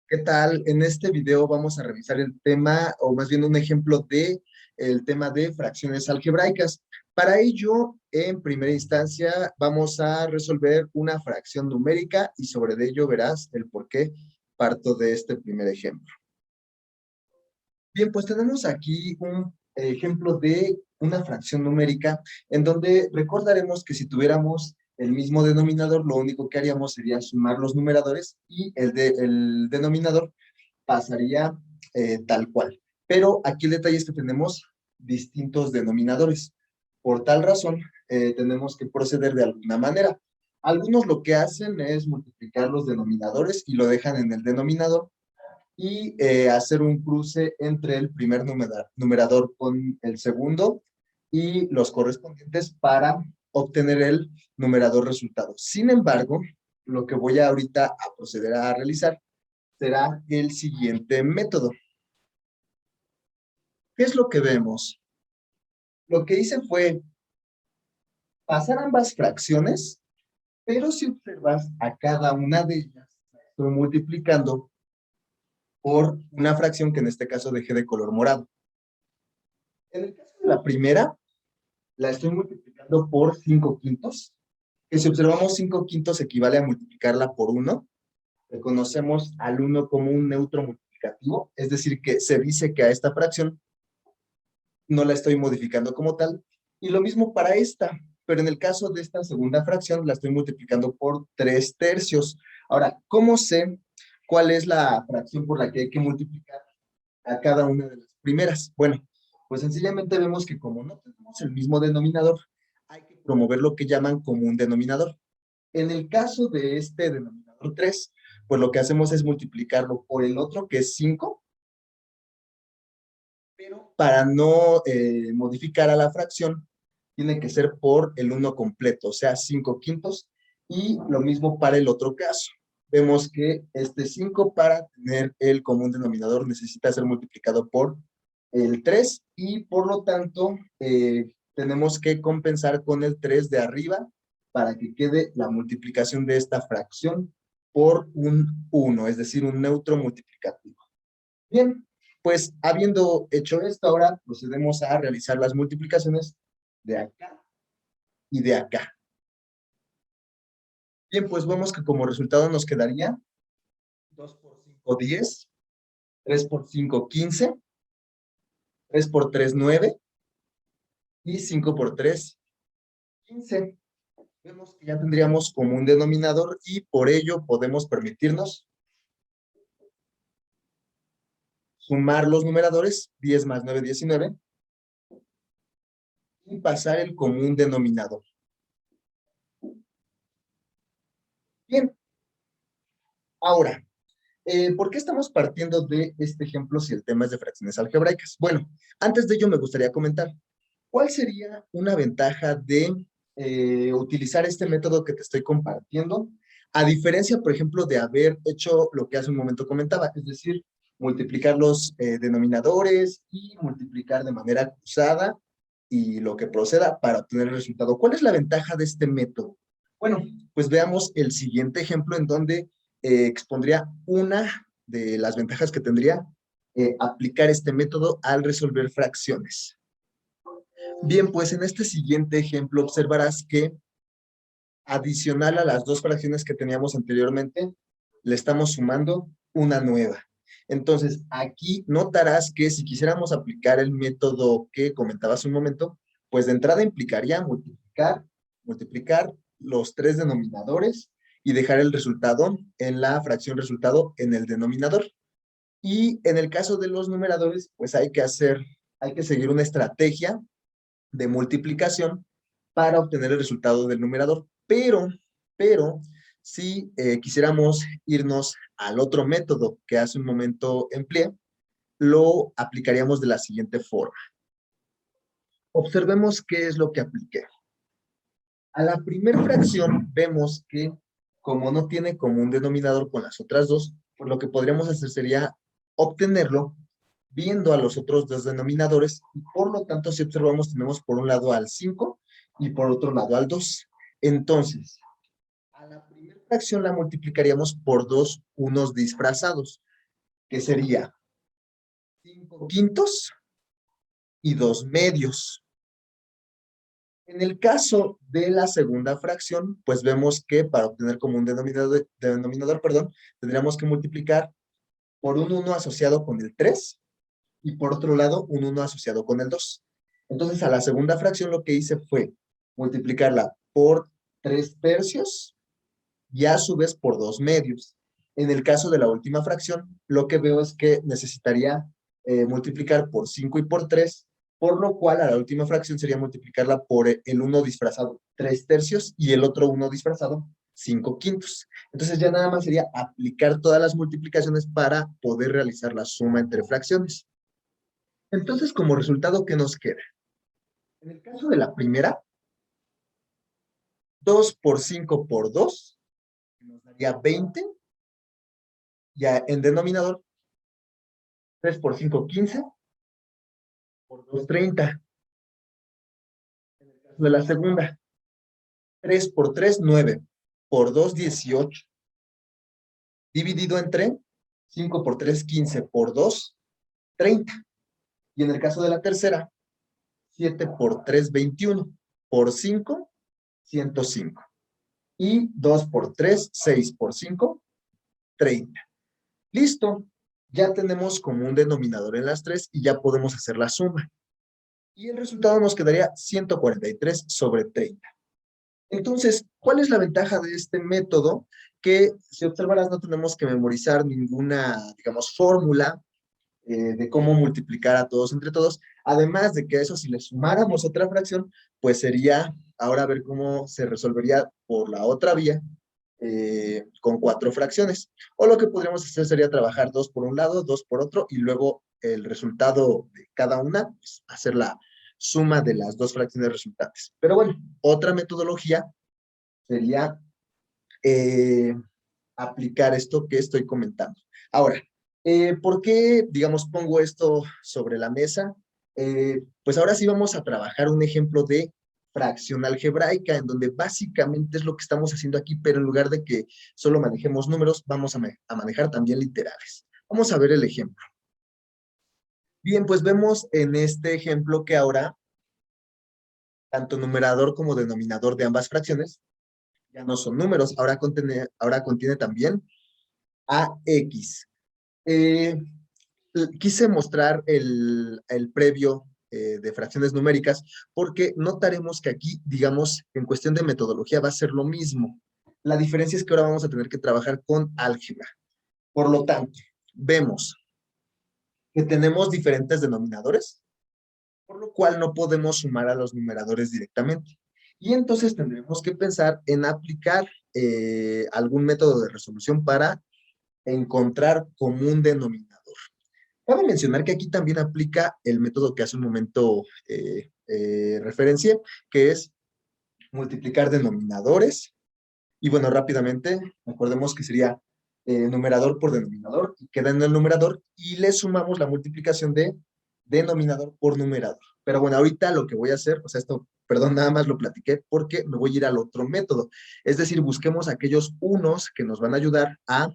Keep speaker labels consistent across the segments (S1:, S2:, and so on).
S1: ¿Qué tal? En este video vamos a revisar el tema, o más bien un ejemplo de el tema de fracciones algebraicas. Para ello, en primera instancia, vamos a resolver una fracción numérica y sobre ello verás el por qué parto de este primer ejemplo. Bien, pues tenemos aquí un ejemplo de una fracción numérica en donde recordaremos que si tuviéramos el mismo denominador, lo único que haríamos sería sumar los numeradores y el denominador pasaría tal cual. Pero aquí el detalle es que tenemos distintos denominadores. Por tal razón, tenemos que proceder de alguna manera. Algunos lo que hacen es multiplicar los denominadores y lo dejan en el denominador y hacer un cruce entre el primer numerador con el segundo y los correspondientes para obtener el numerador resultado. Sin embargo, lo que voy ahorita a proceder a realizar será el siguiente método. ¿Qué es lo que vemos? Lo que hice fue pasar ambas fracciones, pero si observas a cada una de ellas, estoy multiplicando por una fracción que en este caso dejé de color morado. En el caso de la primera, la estoy multiplicando por 5 quintos, que si observamos 5 quintos equivale a multiplicarla por 1. Reconocemos al 1 como un neutro multiplicativo, es decir, que se dice que a esta fracción no la estoy modificando como tal. Y lo mismo para esta, pero en el caso de esta segunda fracción la estoy multiplicando por 3 tercios. Ahora, ¿cómo sé cuál es la fracción por la que hay que multiplicar a cada una de las primeras? Bueno, pues sencillamente vemos que como no tenemos el mismo denominador, hay que promover lo que llaman común denominador. En el caso de este denominador 3, pues lo que hacemos es multiplicarlo por el otro, que es 5, pero para no modificar a la fracción, tiene que ser por el 1 completo, o sea, 5 quintos, y lo mismo para el otro caso. Vemos que este 5 para tener el común denominador necesita ser multiplicado por el 3 y por lo tanto tenemos que compensar con el 3 de arriba para que quede la multiplicación de esta fracción por un 1, es decir, un neutro multiplicativo. Bien, pues habiendo hecho esto, ahora procedemos a realizar las multiplicaciones de acá y de acá. Bien, pues vemos que como resultado nos quedaría 2 por 5, 10, 3 por 5, 15, 3 por 3, 9 y 5 por 3, 15. Vemos que ya tendríamos como un denominador y por ello podemos permitirnos sumar los numeradores, 10 más 9, 19, y pasar el común denominador. Bien, ahora, ¿por qué estamos partiendo de este ejemplo si el tema es de fracciones algebraicas? Bueno, antes de ello me gustaría comentar, ¿cuál sería una ventaja de utilizar este método que te estoy compartiendo? A diferencia, por ejemplo, de haber hecho lo que hace un momento comentaba, es decir, multiplicar los denominadores y multiplicar de manera cruzada y lo que proceda para obtener el resultado. ¿Cuál es la ventaja de este método? Bueno, pues veamos el siguiente ejemplo en donde expondría una de las ventajas que tendría aplicar este método al resolver fracciones. Bien, pues en este siguiente ejemplo observarás que adicional a las dos fracciones que teníamos anteriormente, le estamos sumando una nueva. Entonces, aquí notarás que si quisiéramos aplicar el método que comentabas un momento, pues de entrada implicaría multiplicar los tres denominadores y dejar el resultado en la fracción resultado en el denominador. Y en el caso de los numeradores, pues hay que seguir una estrategia de multiplicación para obtener el resultado del numerador. Pero, si quisiéramos irnos al otro método que hace un momento empleé, lo aplicaríamos de la siguiente forma. Observemos qué es lo que apliqué. A la primera fracción vemos que como no tiene común denominador con las otras dos, pues lo que podríamos hacer sería obtenerlo viendo a los otros dos denominadores y por lo tanto si observamos tenemos por un lado al 5 y por otro lado al 2. Entonces, a la primera fracción la multiplicaríamos por dos unos disfrazados. que sería 5 quintos y 2 medios. En el caso de la segunda fracción, pues vemos que para obtener como un denominador, perdón, tendríamos que multiplicar por un 1 asociado con el 3 y por otro lado un 1 asociado con el 2. Entonces a la segunda fracción lo que hice fue multiplicarla por 3 tercios y a su vez por 2 medios. En el caso de la última fracción, lo que veo es que necesitaría multiplicar por 5 y por 3, por lo cual a la última fracción sería multiplicarla por el 1 disfrazado 3 tercios y el otro 1 disfrazado 5 quintos. Entonces ya nada más sería aplicar todas las multiplicaciones para poder realizar la suma entre fracciones. Entonces, como resultado, ¿qué nos queda? En el caso de la primera, 2 por 5 por 2 nos daría 20. Ya en denominador, 3 por 5, 15, por 2, 30. En el caso de la segunda, 3 por 3, 9, por 2, 18. Dividido entre 5 por 3, 15, por 2, 30. Y en el caso de la tercera, 7 por 3, 21, por 5, 105. Y 2 por 3, 6 por 5, 30. Listo, ya tenemos como un denominador en las tres y ya podemos hacer la suma. Y el resultado nos quedaría 143 sobre 30. Entonces, ¿cuál es la ventaja de este método? Que si observarás no tenemos que memorizar ninguna, digamos, fórmula de cómo multiplicar a todos entre todos. Además de que a eso si le sumáramos otra fracción, pues sería ahora ver cómo se resolvería por la otra vía, con 4 fracciones. O lo que podríamos hacer sería trabajar 2 por un lado, 2 por otro, y luego el resultado de cada una, pues, hacer la suma de las 2 fracciones resultantes. Pero bueno, otra metodología sería aplicar esto que estoy comentando. Ahora, ¿por qué, digamos, pongo esto sobre la mesa? Pues ahora sí vamos a trabajar un ejemplo de fracción algebraica, en donde básicamente es lo que estamos haciendo aquí, pero en lugar de que solo manejemos números, vamos a manejar también literales. Vamos a ver el ejemplo. Bien, pues vemos en este ejemplo que ahora, tanto numerador como denominador de ambas fracciones ya no son números, ahora contiene también AX. Eh, Quise mostrar el previo de fracciones numéricas porque notaremos que aquí, digamos, en cuestión de metodología va a ser lo mismo. La diferencia es que ahora vamos a tener que trabajar con álgebra. Por lo tanto, vemos que tenemos diferentes denominadores, por lo cual no podemos sumar a los numeradores directamente. Y entonces tendremos que pensar en aplicar algún método de resolución para encontrar común denominador. Cabe mencionar que aquí también aplica el método que hace un momento referencié, que es multiplicar denominadores. Y bueno, rápidamente, recordemos que sería numerador por denominador, y queda en el numerador, y le sumamos la multiplicación de denominador por numerador. Pero bueno, ahorita lo que voy a hacer, o sea, esto, perdón, nada más lo platiqué porque me voy a ir al otro método. Es decir, busquemos aquellos unos que nos van a ayudar a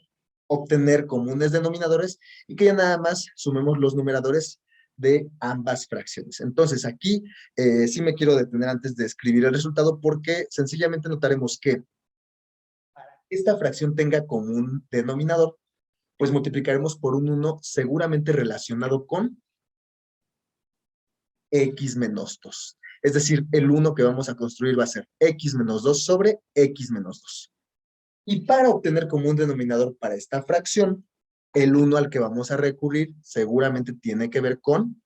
S1: obtener comunes denominadores y que ya nada más sumemos los numeradores de ambas fracciones. Entonces aquí sí me quiero detener antes de escribir el resultado porque sencillamente notaremos que para que esta fracción tenga común denominador, pues multiplicaremos por un 1 seguramente relacionado con x menos 2. Es decir, el 1 que vamos a construir va a ser x menos 2 sobre x menos 2. Y para obtener común denominador para esta fracción, el 1 al que vamos a recurrir seguramente tiene que ver con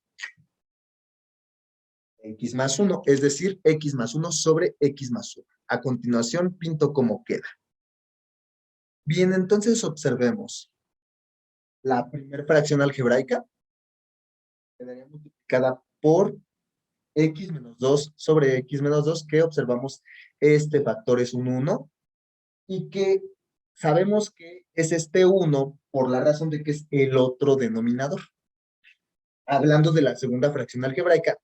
S1: x más 1, es decir, x más 1 sobre x más 1. A continuación, pinto cómo queda. Bien, entonces observemos. La primera fracción algebraica quedaría multiplicada por x menos 2 sobre x menos 2, que observamos este factor es un 1, y que sabemos que es este 1 por la razón de que es el otro denominador. Hablando de la segunda fracción algebraica,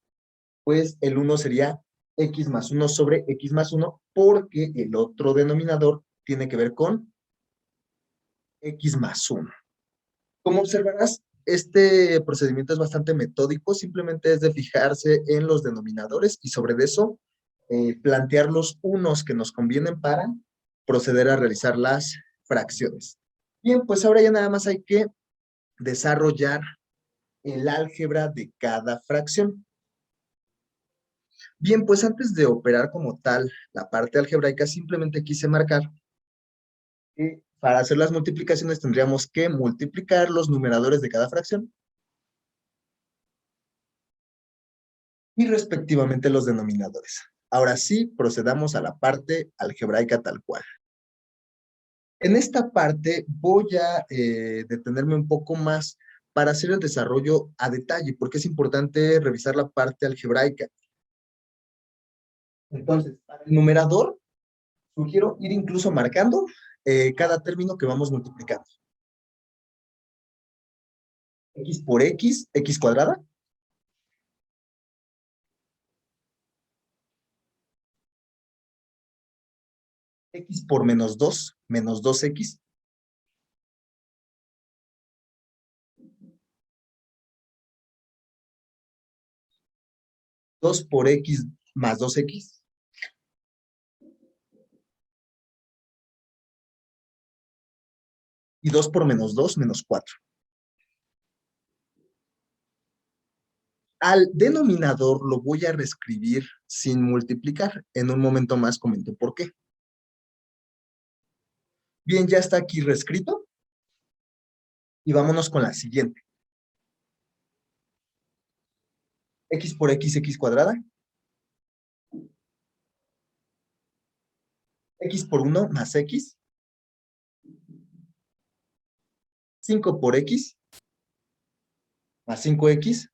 S1: pues el 1 sería x más 1 sobre x más 1, porque el otro denominador tiene que ver con x más 1. Como observarás, este procedimiento es bastante metódico, simplemente es de fijarse en los denominadores y sobre eso plantear los unos que nos convienen para proceder a realizar las fracciones. Bien, pues ahora ya nada más hay que desarrollar el álgebra de cada fracción. Bien, pues antes de operar como tal la parte algebraica, simplemente quise marcar que para hacer las multiplicaciones tendríamos que multiplicar los numeradores de cada fracción y respectivamente los denominadores. Ahora sí, procedamos a la parte algebraica tal cual. En esta parte voy a detenerme un poco más para hacer el desarrollo a detalle, porque es importante revisar la parte algebraica. Entonces, para el numerador, sugiero ir incluso marcando cada término que vamos multiplicando. X por X, X cuadrada. X por menos 2X. 2 por X más 2X. Y 2 por menos 4. Al denominador lo voy a reescribir sin multiplicar. En un momento más comento por qué. Bien, ya está aquí reescrito. Y vámonos con la siguiente. X por X, X cuadrada. X por 1 más X. 5 por X más 5X.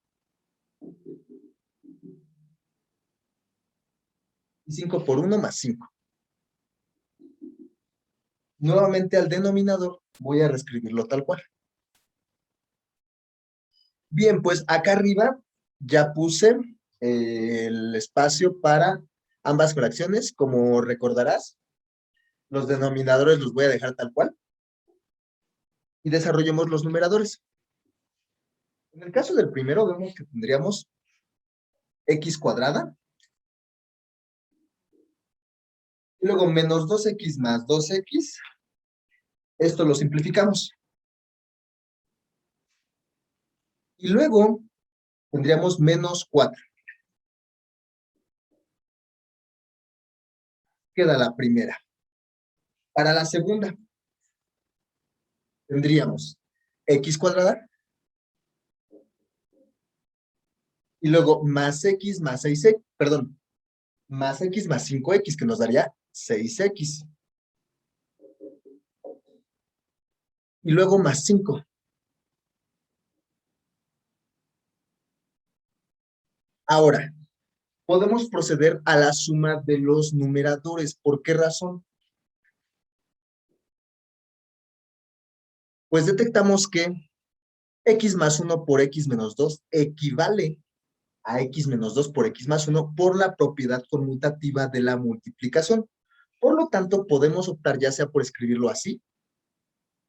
S1: Y 5 por 1 más 5. Nuevamente al denominador voy a reescribirlo tal cual. Bien, pues acá arriba ya puse el espacio para ambas fracciones. Como recordarás, los denominadores los voy a dejar tal cual. Y desarrollemos los numeradores. En el caso del primero vemos que tendríamos X cuadrada. Y luego menos 2X más 2X. Esto lo simplificamos. Y luego tendríamos menos 4. Queda la primera. Para la segunda, tendríamos X cuadrada. Y luego más X más 6X, perdón, más X más 5X, que nos daría 6X. Y luego más 5. Ahora, podemos proceder a la suma de los numeradores. ¿Por qué razón? Pues detectamos que X más 1 por X menos 2 equivale a X menos 2 por X más 1 por la propiedad conmutativa de la multiplicación. Por lo tanto, podemos optar ya sea por escribirlo así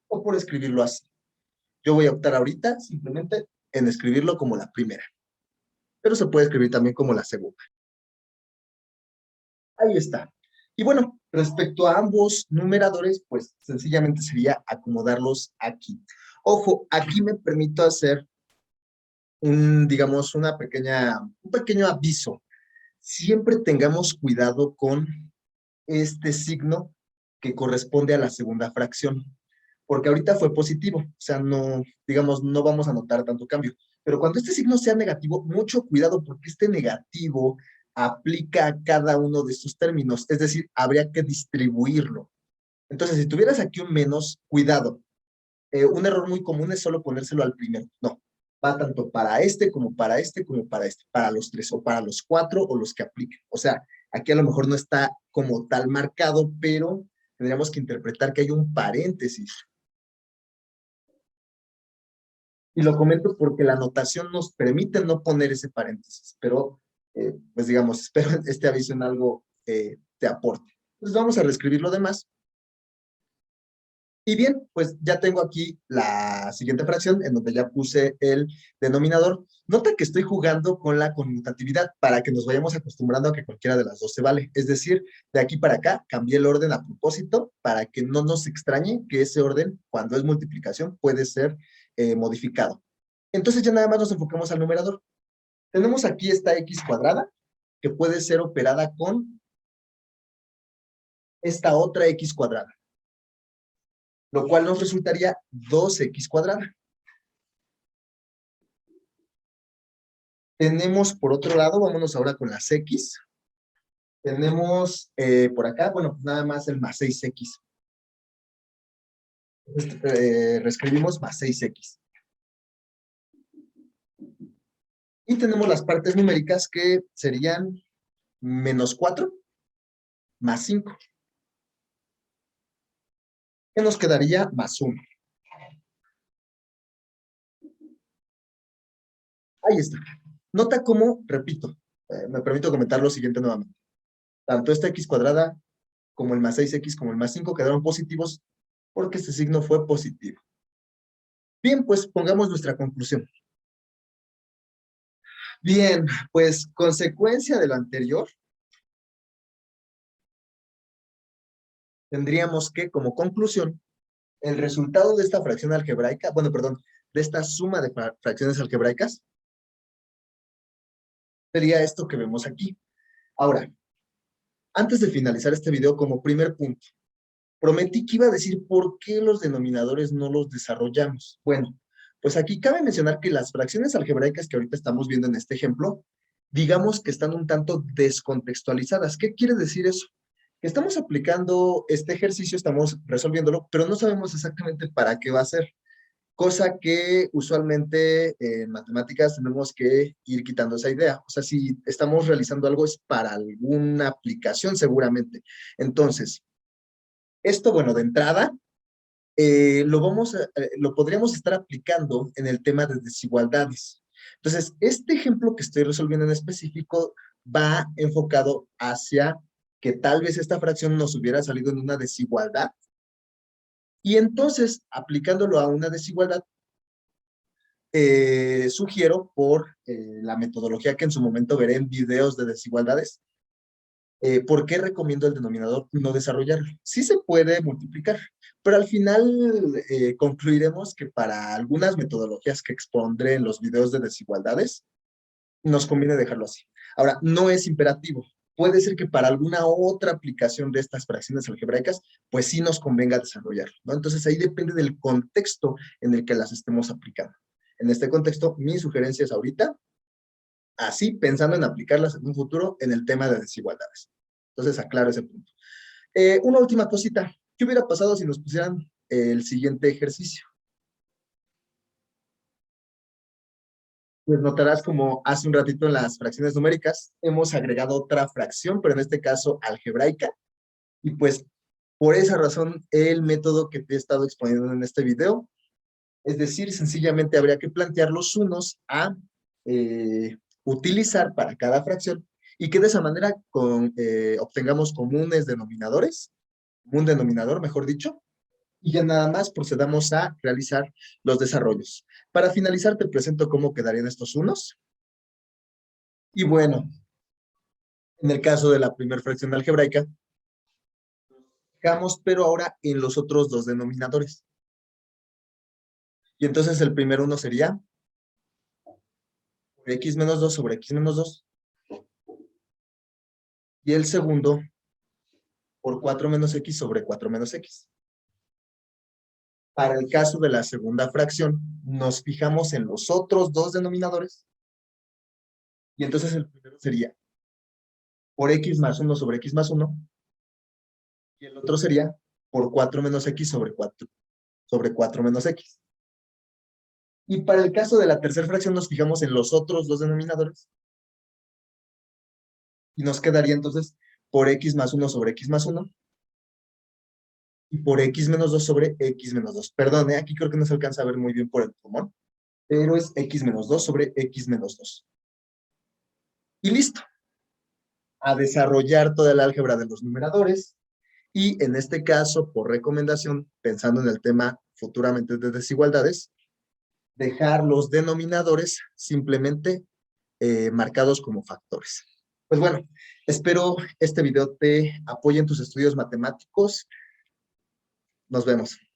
S1: o por escribirlo así. Yo voy a optar ahorita simplemente en escribirlo como la primera, pero se puede escribir también como la segunda. Ahí está. Y bueno, respecto a ambos numeradores, pues sencillamente sería acomodarlos aquí. Ojo, aquí me permito hacer digamos, un pequeño aviso. Siempre tengamos cuidado con este signo que corresponde a la segunda fracción, porque ahorita fue positivo, o sea, no, digamos, no vamos a notar tanto cambio. Pero cuando este signo sea negativo, mucho cuidado porque este negativo aplica a cada uno de estos términos, es decir, habría que distribuirlo. Entonces, si tuvieras aquí un menos, cuidado. Un error muy común es solo ponérselo al primero. No, va tanto para este como para este como para este, para los tres o para los cuatro o los que apliquen. O sea, aquí a lo mejor no está como tal marcado, pero tendríamos que interpretar que hay un paréntesis. Y lo comento porque la notación nos permite no poner ese paréntesis, pero pues digamos, espero este aviso en algo te aporte. Entonces vamos a reescribir lo demás. Y bien, pues ya tengo aquí la siguiente fracción en donde ya puse el denominador. Nota que estoy jugando con la conmutatividad para que nos vayamos acostumbrando a que cualquiera de las dos se vale. Es decir, de aquí para acá cambié el orden a propósito para que no nos extrañe que ese orden, cuando es multiplicación, puede ser modificado. Entonces ya nada más nos enfocamos al numerador. Tenemos aquí esta x cuadrada que puede ser operada con esta otra x cuadrada, lo cual nos resultaría 2x cuadrada. Tenemos por otro lado, vámonos ahora con las x. Tenemos por acá, bueno, nada más el más 6x. Reescribimos más 6x. Y tenemos las partes numéricas que serían menos 4 más 5. Que nos quedaría más 1. Ahí está. Nota cómo, repito, me permito comentar lo siguiente nuevamente. Tanto esta x cuadrada como el más 6x como el más 5 quedaron positivos porque este signo fue positivo. Bien, pues pongamos nuestra conclusión. Bien, pues consecuencia de lo anterior, tendríamos que, como conclusión, el resultado de esta fracción algebraica, bueno, perdón, de esta suma de fracciones algebraicas, sería esto que vemos aquí. Ahora, antes de finalizar este video, como primer punto, prometí que iba a decir por qué los denominadores no los desarrollamos. Bueno, pues aquí cabe mencionar que las fracciones algebraicas que ahorita estamos viendo en este ejemplo, digamos que están un tanto descontextualizadas. ¿Qué quiere decir eso? Que estamos aplicando este ejercicio, estamos resolviéndolo, pero no sabemos exactamente para qué va a ser. Cosa que usualmente en matemáticas tenemos que ir quitando esa idea. O sea, si estamos realizando algo es para alguna aplicación seguramente. Entonces, esto, bueno, de entrada, lo podríamos estar aplicando en el tema de desigualdades. Entonces, este ejemplo que estoy resolviendo en específico va enfocado hacia que tal vez esta fracción nos hubiera salido en una desigualdad y entonces, aplicándolo a una desigualdad, sugiero por la metodología que en su momento veré en videos de desigualdades, ¿por qué recomiendo el denominador no desarrollarlo? Sí se puede multiplicar, pero al final concluiremos que para algunas metodologías que expondré en los videos de desigualdades, nos conviene dejarlo así. Ahora, no es imperativo. Puede ser que para alguna otra aplicación de estas fracciones algebraicas, pues sí nos convenga desarrollarlo, ¿no? Entonces ahí depende del contexto en el que las estemos aplicando. En este contexto, mi sugerencia es ahorita, así pensando en aplicarlas en un futuro en el tema de desigualdades. Entonces aclaro ese punto. Una última cosita. ¿Qué hubiera pasado si nos pusieran el siguiente ejercicio? Pues notarás como hace un ratito en las fracciones numéricas hemos agregado otra fracción, pero en este caso algebraica. Y pues por esa razón el método que te he estado exponiendo en este video, es decir, sencillamente habría que plantear los unos a utilizar para cada fracción y que de esa manera obtengamos comunes denominadores, un denominador, mejor dicho, y ya nada más procedamos a realizar los desarrollos. Para finalizar, te presento cómo quedarían estos unos. Y bueno, en el caso de la primera fracción algebraica, fijamos, pero ahora en los otros dos denominadores. Y entonces el primer uno sería x menos 2 sobre x menos 2. Y el segundo por 4 menos x sobre 4 menos x. Para el caso de la segunda fracción, nos fijamos en los otros dos denominadores. Y entonces el primero sería por x más 1 sobre x más 1. Y el otro sería por 4 menos x sobre 4 menos x. Y para el caso de la tercera fracción nos fijamos en los otros dos denominadores. Y nos quedaría entonces por x más 1 sobre x más 1. Y por x menos 2 sobre x menos 2. Perdón, aquí creo que no se alcanza a ver muy bien por el pulmón. Pero es x menos 2 sobre x menos 2. Y listo. A desarrollar toda el álgebra de los numeradores. Y en este caso, por recomendación, pensando en el tema futuramente de desigualdades, dejar los denominadores simplemente marcados como factores. Pues bueno, espero este video te apoye en tus estudios matemáticos. Nos vemos.